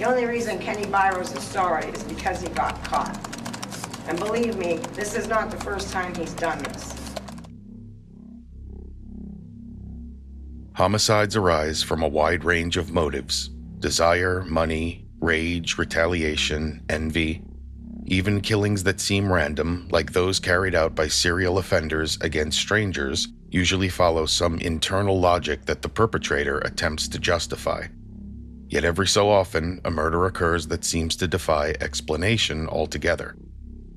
The only reason Kenny Biros is sorry is because he got caught. And believe me, this is not the first time he's done this. Homicides arise from a wide range of motives: desire, money, rage, retaliation, envy. Even killings that seem random, like those carried out by serial offenders against strangers, usually follow some internal logic that the perpetrator attempts to justify. Yet every so often, a murder occurs that seems to defy explanation altogether.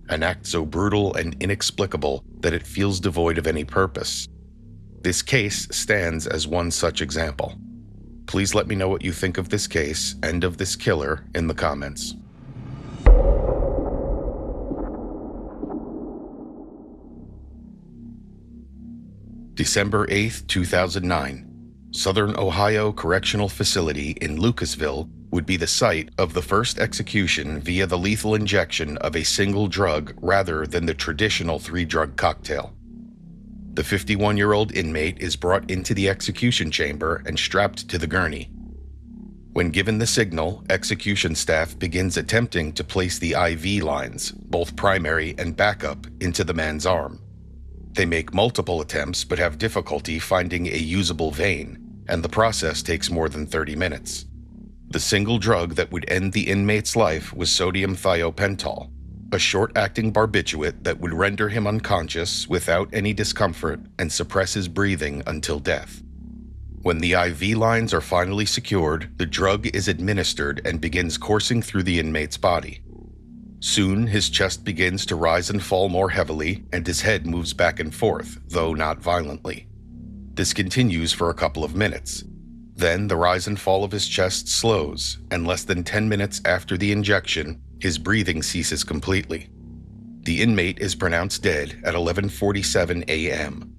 An act so brutal and inexplicable that it feels devoid of any purpose. This case stands as one such example. Please let me know what you think of this case and of this killer in the comments. December 8, 2009. Southern Ohio Correctional Facility in Lucasville would be the site of the first execution via the lethal injection of a single drug rather than the traditional 3-drug cocktail. The 51-year-old inmate is brought into the execution chamber and strapped to the gurney. When given the signal, execution staff begins attempting to place the IV lines, both primary and backup, into the man's arm. They make multiple attempts but have difficulty finding a usable vein, and the process takes more than 30 minutes. The single drug that would end the inmate's life was sodium thiopental, a short-acting barbiturate that would render him unconscious without any discomfort and suppress his breathing until death. When the IV lines are finally secured, the drug is administered and begins coursing through the inmate's body. Soon, his chest begins to rise and fall more heavily, and his head moves back and forth, though not violently. This continues for a couple of minutes. Then the rise and fall of his chest slows, and less than 10 minutes after the injection, his breathing ceases completely. The inmate is pronounced dead at 11:47 a.m.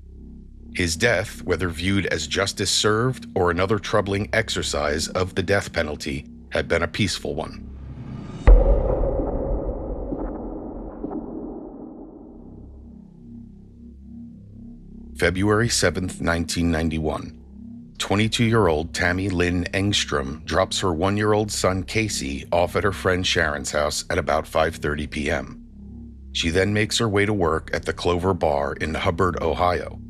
His death, whether viewed as justice served or another troubling exercise of the death penalty, had been a peaceful one. February 7, 1991. 22-year-old Tami Engstrom drops her 1-year-old son Casey off at her friend Sharon's house at about 5:30 p.m. She then makes her way to work at the Clover Bar in Hubbard, Ohio.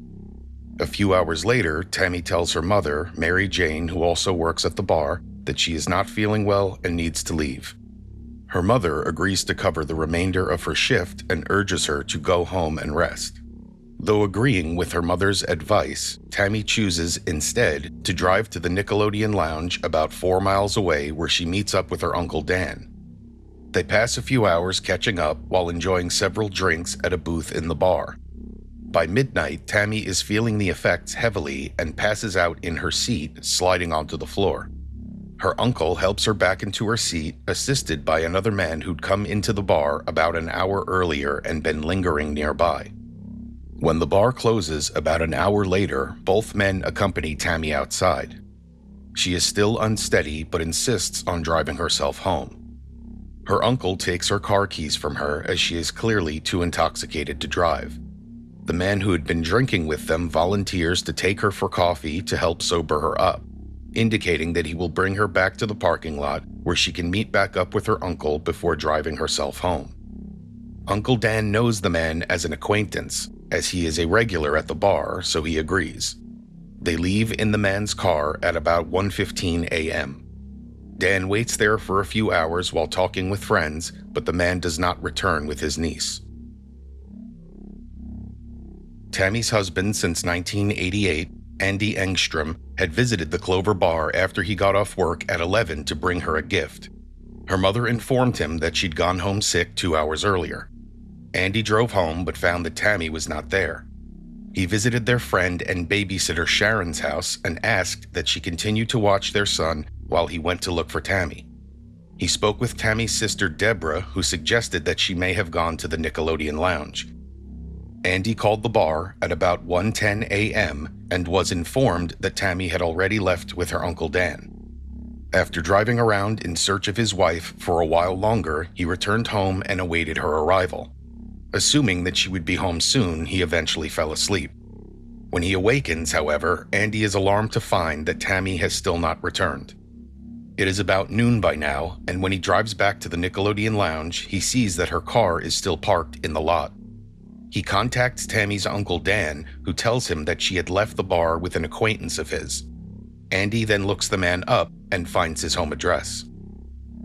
A few hours later, Tami tells her mother, Mary Jane, who also works at the bar, that she is not feeling well and needs to leave. Her mother agrees to cover the remainder of her shift and urges her to go home and rest. Though agreeing with her mother's advice, Tami chooses instead to drive to the Nickelodeon Lounge about 4 miles away, where she meets up with her Uncle Dan. They pass a few hours catching up while enjoying several drinks at a booth in the bar. By midnight, Tami is feeling the effects heavily and passes out in her seat, sliding onto the floor. Her uncle helps her back into her seat, assisted by another man who'd come into the bar about an hour earlier and been lingering nearby. When the bar closes about an hour later, both men accompany Tami outside. She is still unsteady but insists on driving herself home. Her uncle takes her car keys from her as she is clearly too intoxicated to drive. The man who had been drinking with them volunteers to take her for coffee to help sober her up, indicating that he will bring her back to the parking lot where she can meet back up with her uncle before driving herself home. Uncle Dan knows the man as an acquaintance, as he is a regular at the bar, so he agrees. They leave in the man's car at about 1:15 a.m. Dan waits there for a few hours while talking with friends, but the man does not return with his niece. Tami's husband since 1988, Andy Engstrom, had visited the Clover Bar after he got off work at 11 to bring her a gift. Her mother informed him that she'd gone home sick 2 hours earlier. Andy drove home but found that Tami was not there. He visited their friend and babysitter Sharon's house and asked that she continue to watch their son while he went to look for Tami. He spoke with Tami's sister Deborah, who suggested that she may have gone to the Nickelodeon Lounge. Andy called the bar at about 1:10 a.m. and was informed that Tami had already left with her Uncle Dan. After driving around in search of his wife for a while longer, he returned home and awaited her arrival. Assuming that she would be home soon, he eventually fell asleep. When he awakens, however, Andy is alarmed to find that Tami has still not returned. It is about noon by now, and when he drives back to the Nickelodeon lounge, he sees that her car is still parked in the lot. He contacts Tami's Uncle Dan, who tells him that she had left the bar with an acquaintance of his. Andy then looks the man up and finds his home address.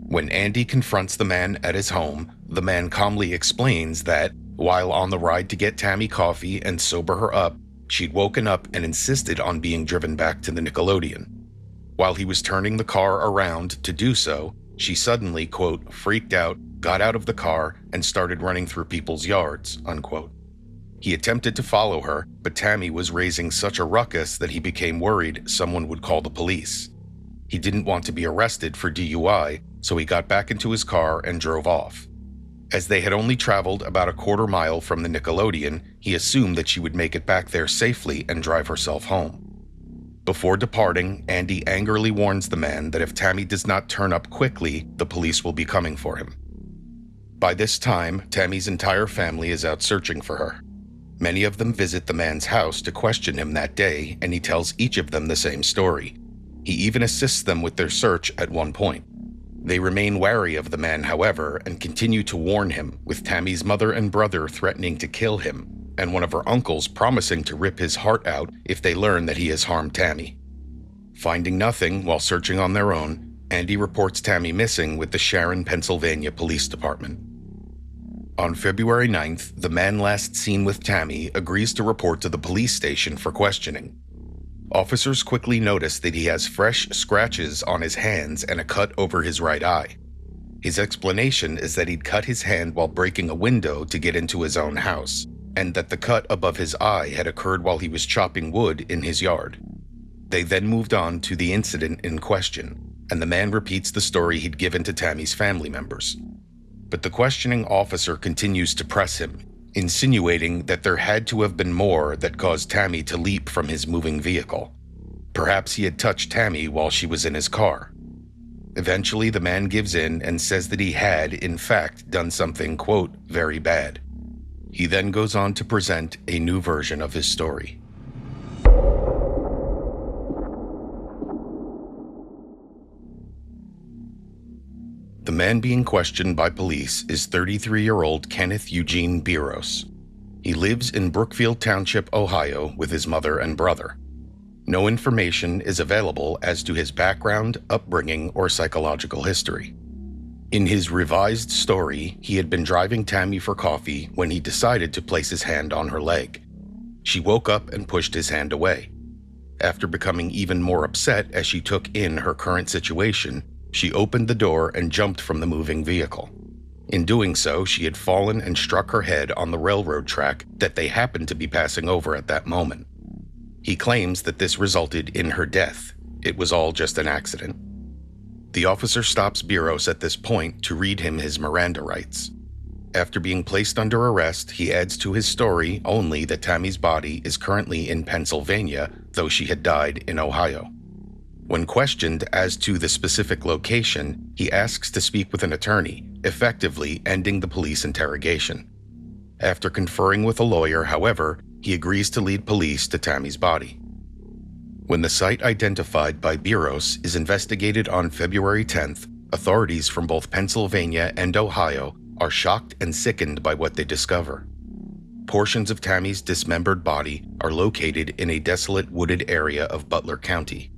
When Andy confronts the man at his home, the man calmly explains that, while on the ride to get Tami coffee and sober her up, she'd woken up and insisted on being driven back to the Nickelodeon. While he was turning the car around to do so, she suddenly, quote, freaked out, got out of the car, and started running through people's yards, unquote. He attempted to follow her, but Tami was raising such a ruckus that he became worried someone would call the police. He didn't want to be arrested for DUI, so he got back into his car and drove off. As they had only traveled about a quarter mile from the Nickelodeon, he assumed that she would make it back there safely and drive herself home. Before departing, Andy angrily warns the man that if Tami does not turn up quickly, the police will be coming for him. By this time, Tami's entire family is out searching for her. Many of them visit the man's house to question him that day, and he tells each of them the same story. He even assists them with their search at one point. They remain wary of the man, however, and continue to warn him, with Tami's mother and brother threatening to kill him, and one of her uncles promising to rip his heart out if they learn that he has harmed Tami. Finding nothing while searching on their own, Andy reports Tami missing with the Sharon, Pennsylvania Police Department. On February 9th, the man last seen with Tami agrees to report to the police station for questioning. Officers quickly notice that he has fresh scratches on his hands and a cut over his right eye. His explanation is that he'd cut his hand while breaking a window to get into his own house, and that the cut above his eye had occurred while he was chopping wood in his yard. They then moved on to the incident in question, and the man repeats the story he'd given to Tami's family members. But the questioning officer continues to press him, insinuating that there had to have been more that caused Tami to leap from his moving vehicle. Perhaps he had touched Tami while she was in his car. Eventually, the man gives in and says that he had, in fact, done something, quote, very bad. He then goes on to present a new version of his story. The man being questioned by police is 33-year-old Kenneth Eugene Biros. He lives in Brookfield Township, Ohio, with his mother and brother. No information is available as to his background, upbringing, or psychological history. In his revised story, he had been driving Tami for coffee when he decided to place his hand on her leg. She woke up and pushed his hand away. After becoming even more upset as she took in her current situation, she opened the door and jumped from the moving vehicle. In doing so, she had fallen and struck her head on the railroad track that they happened to be passing over at that moment. He claims that this resulted in her death. It was all just an accident. The officer stops Biros at this point to read him his Miranda rights. After being placed under arrest, he adds to his story only that Tami's body is currently in Pennsylvania, though she had died in Ohio. When questioned as to the specific location, he asks to speak with an attorney, effectively ending the police interrogation. After conferring with a lawyer, however, he agrees to lead police to Tami's body. When the site identified by Biros is investigated on February 10th, authorities from both Pennsylvania and Ohio are shocked and sickened by what they discover. Portions of Tami's dismembered body are located in a desolate wooded area of Butler County.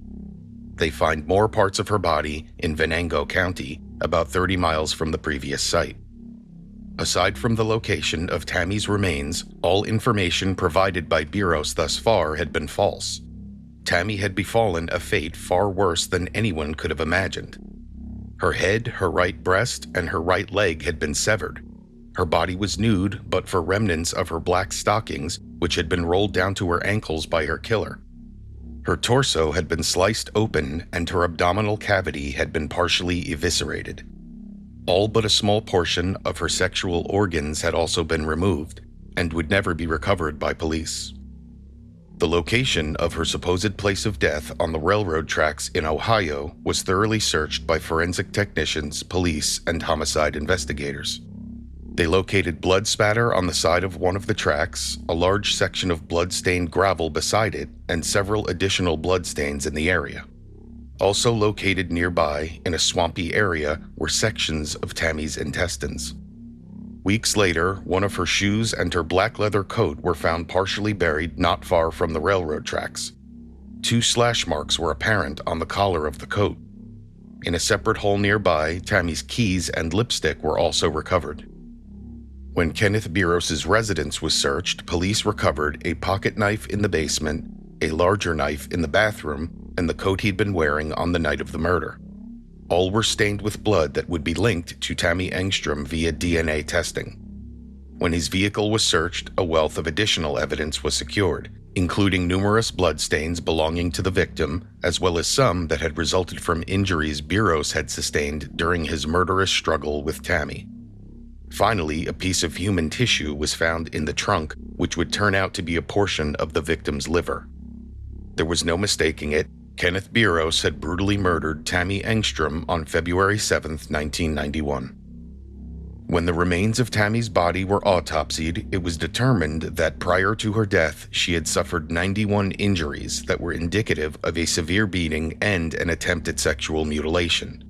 They find more parts of her body in Venango County, about 30 miles from the previous site. Aside from the location of Tami's remains, all information provided by Biros thus far had been false. Tami had befallen a fate far worse than anyone could have imagined. Her head, her right breast, and her right leg had been severed. Her body was nude, but for remnants of her black stockings, which had been rolled down to her ankles by her killer. Her torso had been sliced open, and her abdominal cavity had been partially eviscerated. All but a small portion of her sexual organs had also been removed, and would never be recovered by police. The location of her supposed place of death on the railroad tracks in Ohio was thoroughly searched by forensic technicians, police, and homicide investigators. They located blood spatter on the side of one of the tracks, a large section of blood-stained gravel beside it, and several additional bloodstains in the area. Also located nearby in a swampy area were sections of Tami's intestines. Weeks later, one of her shoes and her black leather coat were found partially buried not far from the railroad tracks. 2 slash marks were apparent on the collar of the coat. In a separate hole nearby, Tami's keys and lipstick were also recovered. When Kenneth Biros' residence was searched, police recovered a pocket knife in the basement, a larger knife in the bathroom, and the coat he'd been wearing on the night of the murder. All were stained with blood that would be linked to Tami Engstrom via DNA testing. When his vehicle was searched, a wealth of additional evidence was secured, including numerous bloodstains belonging to the victim, as well as some that had resulted from injuries Biros had sustained during his murderous struggle with Tami. Finally, a piece of human tissue was found in the trunk, which would turn out to be a portion of the victim's liver. There was no mistaking it. Kenneth Biros had brutally murdered Tami Engstrom on February 7, 1991. When the remains of Tami's body were autopsied, it was determined that prior to her death, she had suffered 91 injuries that were indicative of a severe beating and an attempted sexual mutilation.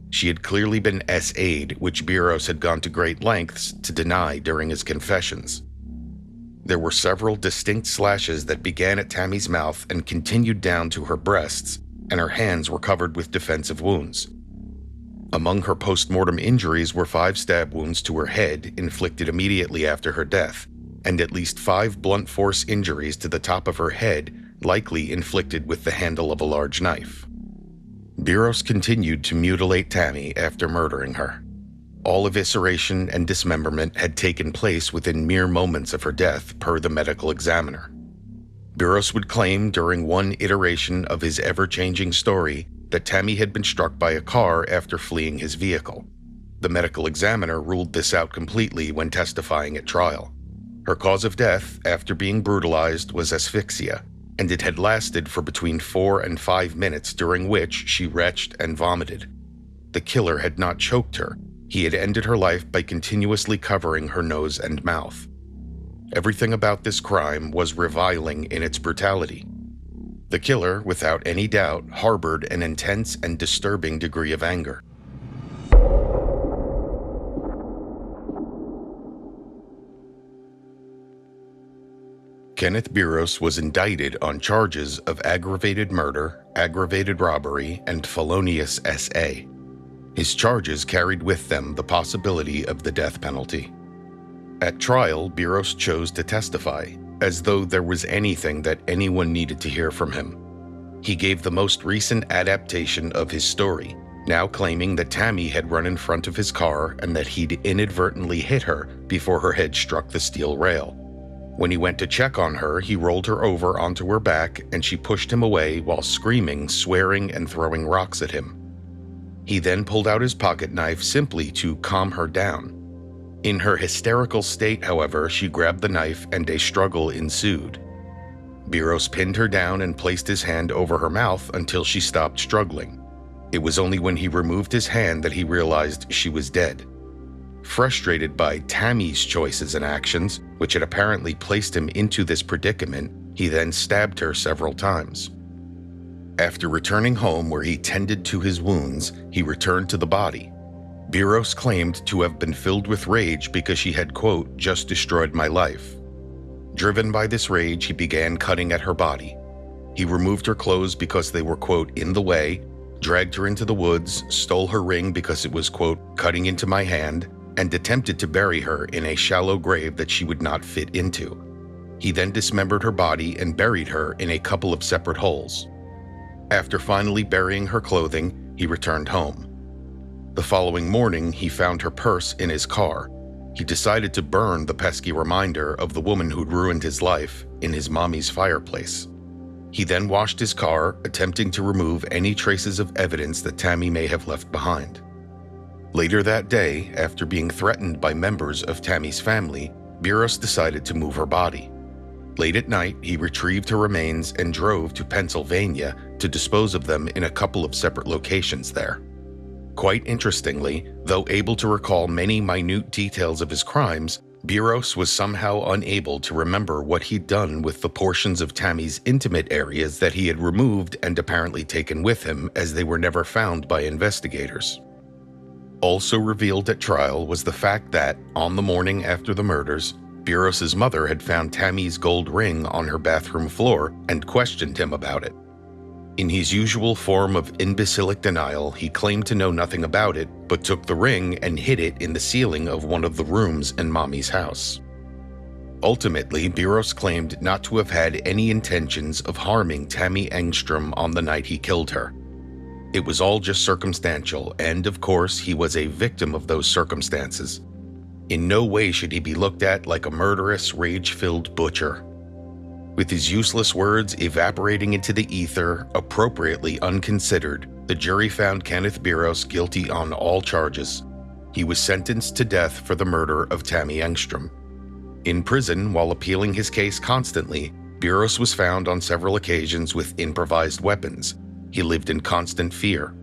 She had clearly been SA'd, which Biros had gone to great lengths to deny during his confessions. There were several distinct slashes that began at Tami's mouth and continued down to her breasts, and her hands were covered with defensive wounds. Among her post-mortem injuries were 5 stab wounds to her head inflicted immediately after her death, and at least 5 blunt force injuries to the top of her head, likely inflicted with the handle of a large knife. Biros continued to mutilate Tami after murdering her. All evisceration and dismemberment had taken place within mere moments of her death, per the medical examiner. Biros would claim during one iteration of his ever-changing story that Tami had been struck by a car after fleeing his vehicle. The medical examiner ruled this out completely when testifying at trial. Her cause of death, after being brutalized, was asphyxia, and it had lasted for between 4 and 5 minutes, during which she retched and vomited. The killer had not choked her. He had ended her life by continuously covering her nose and mouth. Everything about this crime was reviling in its brutality. The killer, without any doubt, harbored an intense and disturbing degree of anger. Kenneth Biros was indicted on charges of aggravated murder, aggravated robbery, and felonious SA. His charges carried with them the possibility of the death penalty. At trial, Biros chose to testify, as though there was anything that anyone needed to hear from him. He gave the most recent adaptation of his story, now claiming that Tami had run in front of his car and that he'd inadvertently hit her before her head struck the steel rail. When he went to check on her, he rolled her over onto her back and she pushed him away while screaming, swearing, and throwing rocks at him. He then pulled out his pocket knife simply to calm her down. In her hysterical state, however, she grabbed the knife and a struggle ensued. Biros pinned her down and placed his hand over her mouth until she stopped struggling. It was only when he removed his hand that he realized she was dead. Frustrated by Tami's choices and actions, which had apparently placed him into this predicament, he then stabbed her several times. After returning home where he tended to his wounds, he returned to the body. Biros claimed to have been filled with rage because she had, quote, just destroyed my life. Driven by this rage, he began cutting at her body. He removed her clothes because they were, quote, in the way, dragged her into the woods, stole her ring because it was, quote, cutting into my hand, and attempted to bury her in a shallow grave that she would not fit into. He then dismembered her body and buried her in a couple of separate holes. After finally burying her clothing, he returned home. The following morning, he found her purse in his car. He decided to burn the pesky reminder of the woman who'd ruined his life in his mommy's fireplace. He then washed his car, attempting to remove any traces of evidence that Tami may have left behind. Later that day, after being threatened by members of Tami's family, Biros decided to move her body. Late at night, he retrieved her remains and drove to Pennsylvania to dispose of them in a couple of separate locations there. Quite interestingly, though able to recall many minute details of his crimes, Biros was somehow unable to remember what he'd done with the portions of Tami's intimate areas that he had removed and apparently taken with him, as they were never found by investigators. Also revealed at trial was the fact that, on the morning after the murders, Biros' mother had found Tami's gold ring on her bathroom floor and questioned him about it. In his usual form of imbecilic denial, he claimed to know nothing about it, but took the ring and hid it in the ceiling of one of the rooms in Mommy's house. Ultimately, Biros claimed not to have had any intentions of harming Tami Engstrom on the night he killed her. It was all just circumstantial, and of course, he was a victim of those circumstances. In no way should he be looked at like a murderous, rage-filled butcher. With his useless words evaporating into the ether, appropriately unconsidered, the jury found Kenneth Biros guilty on all charges. He was sentenced to death for the murder of Tami Engstrom. In prison, while appealing his case constantly, Biros was found on several occasions with improvised weapons. He lived in constant fear.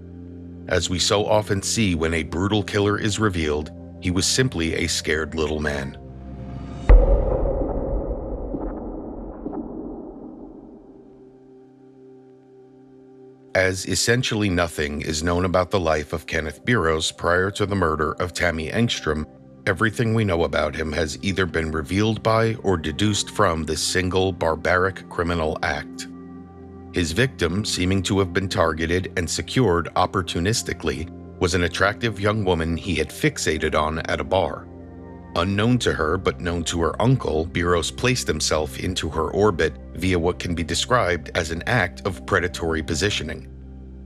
As we so often see when a brutal killer is revealed, he was simply a scared little man. As essentially nothing is known about the life of Kenneth Biros prior to the murder of Tami Engstrom, everything we know about him has either been revealed by or deduced from this single barbaric criminal act. His victim, seeming to have been targeted and secured opportunistically, was an attractive young woman he had fixated on at a bar. Unknown to her, but known to her uncle, Biros placed himself into her orbit via what can be described as an act of predatory positioning.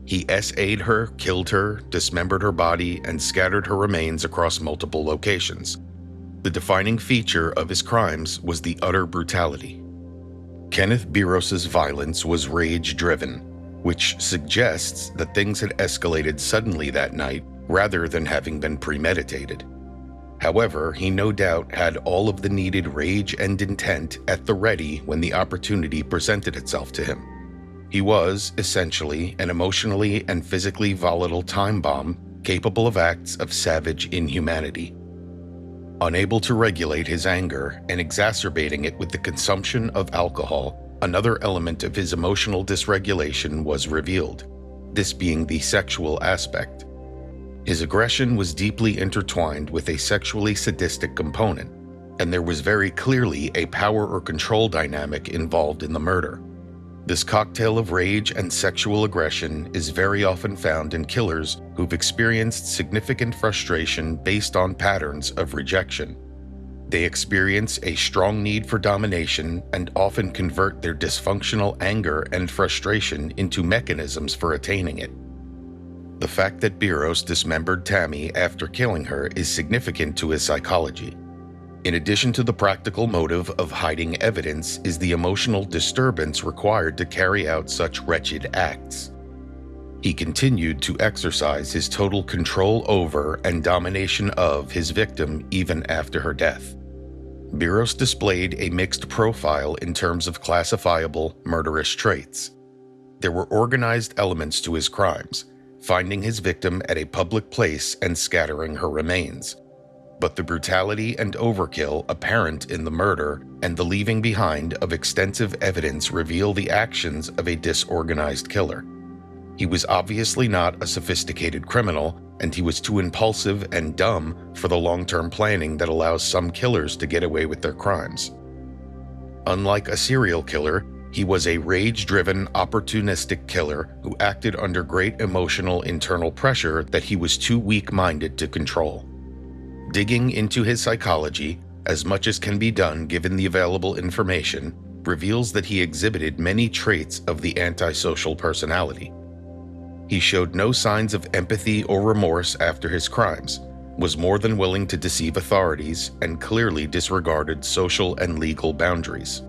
He SA'd her, killed her, dismembered her body, and scattered her remains across multiple locations. The defining feature of his crimes was the utter brutality. Kenneth Biros' violence was rage-driven, which suggests that things had escalated suddenly that night rather than having been premeditated. However, he no doubt had all of the needed rage and intent at the ready when the opportunity presented itself to him. He was, essentially, an emotionally and physically volatile time bomb capable of acts of savage inhumanity. Unable to regulate his anger and exacerbating it with the consumption of alcohol, another element of his emotional dysregulation was revealed, this being the sexual aspect. His aggression was deeply intertwined with a sexually sadistic component, and there was very clearly a power or control dynamic involved in the murder. This cocktail of rage and sexual aggression is very often found in killers who've experienced significant frustration based on patterns of rejection. They experience a strong need for domination and often convert their dysfunctional anger and frustration into mechanisms for attaining it. The fact that Biros dismembered Tami after killing her is significant to his psychology. In addition to the practical motive of hiding evidence is the emotional disturbance required to carry out such wretched acts. He continued to exercise his total control over and domination of his victim even after her death. Biros displayed a mixed profile in terms of classifiable murderous traits. There were organized elements to his crimes, finding his victim at a public place and scattering her remains. But the brutality and overkill apparent in the murder and the leaving behind of extensive evidence reveal the actions of a disorganized killer. He was obviously not a sophisticated criminal, and he was too impulsive and dumb for the long-term planning that allows some killers to get away with their crimes. Unlike a serial killer, he was a rage-driven, opportunistic killer who acted under great emotional internal pressure that he was too weak-minded to control. Digging into his psychology, as much as can be done given the available information, reveals that he exhibited many traits of the antisocial personality. He showed no signs of empathy or remorse after his crimes, was more than willing to deceive authorities, and clearly disregarded social and legal boundaries.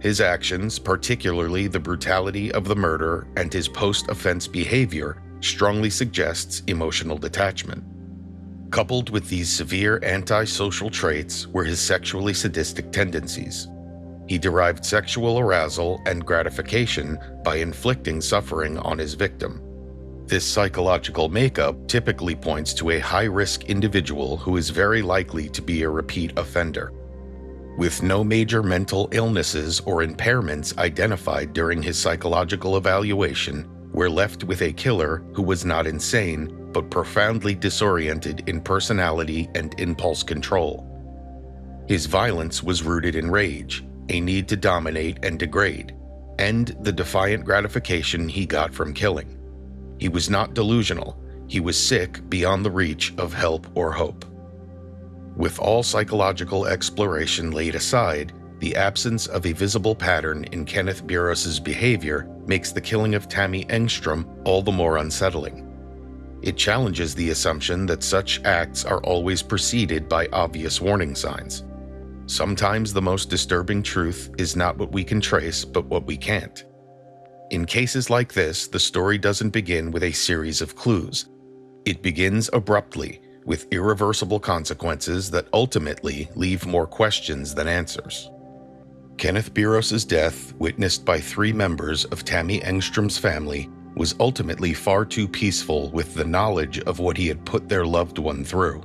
His actions, particularly the brutality of the murder and his post-offense behavior, strongly suggests emotional detachment. Coupled with these severe antisocial traits were his sexually sadistic tendencies. He derived sexual arousal and gratification by inflicting suffering on his victim. This psychological makeup typically points to a high-risk individual who is very likely to be a repeat offender. With no major mental illnesses or impairments identified during his psychological evaluation, we're left with a killer who was not insane, but profoundly disoriented in personality and impulse control. His violence was rooted in rage, a need to dominate and degrade, and the defiant gratification he got from killing. He was not delusional, he was sick beyond the reach of help or hope. With all psychological exploration laid aside, the absence of a visible pattern in Kenneth Biros' behavior makes the killing of Tami Engstrom all the more unsettling. It challenges the assumption that such acts are always preceded by obvious warning signs. Sometimes the most disturbing truth is not what we can trace, but what we can't. In cases like this, the story doesn't begin with a series of clues. It begins abruptly, with irreversible consequences that ultimately leave more questions than answers. Kenneth Biros' death, witnessed by 3 members of Tami Engstrom's family, was ultimately far too peaceful with the knowledge of what he had put their loved one through.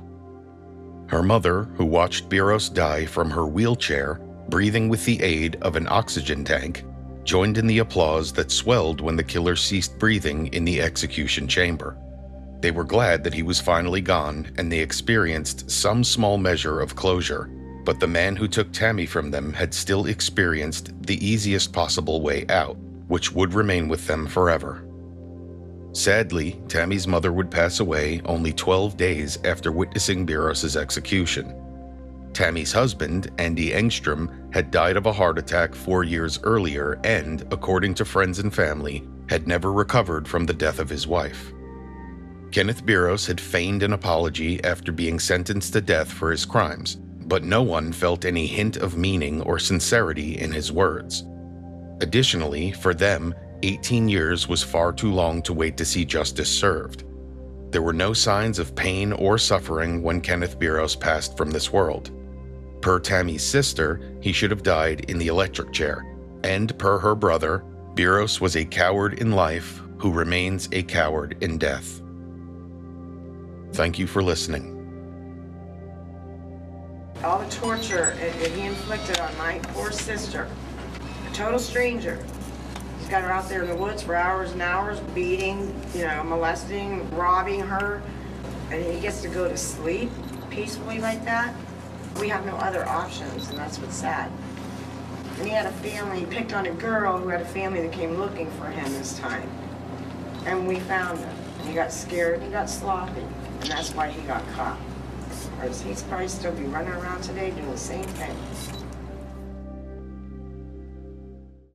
Her mother, who watched Biros die from her wheelchair, breathing with the aid of an oxygen tank, joined in the applause that swelled when the killer ceased breathing in the execution chamber. They were glad that he was finally gone, and they experienced some small measure of closure, but the man who took Tami from them had still experienced the easiest possible way out, which would remain with them forever. Sadly, Tami's mother would pass away only 12 days after witnessing Biros' execution. Tami's husband, Andy Engstrom, had died of a heart attack 4 years earlier and, according to friends and family, had never recovered from the death of his wife. Kenneth Biros had feigned an apology after being sentenced to death for his crimes, but no one felt any hint of meaning or sincerity in his words. Additionally, for them, 18 years was far too long to wait to see justice served. There were no signs of pain or suffering when Kenneth Biros passed from this world. Per Tami's sister, he should have died in the electric chair, and per her brother, Biros was a coward in life who remains a coward in death. Thank you for listening. All the torture that he inflicted on my poor sister, a total stranger. He's got her out there in the woods for hours and hours, beating, molesting, robbing her, and he gets to go to sleep peacefully like that. We have no other options, and that's what's sad. And he had a family, he picked on a girl who had a family that came looking for him this time. And we found him. And he got scared, he got sloppy, and that's why he got caught. Or he'd probably still be running around today doing the same thing.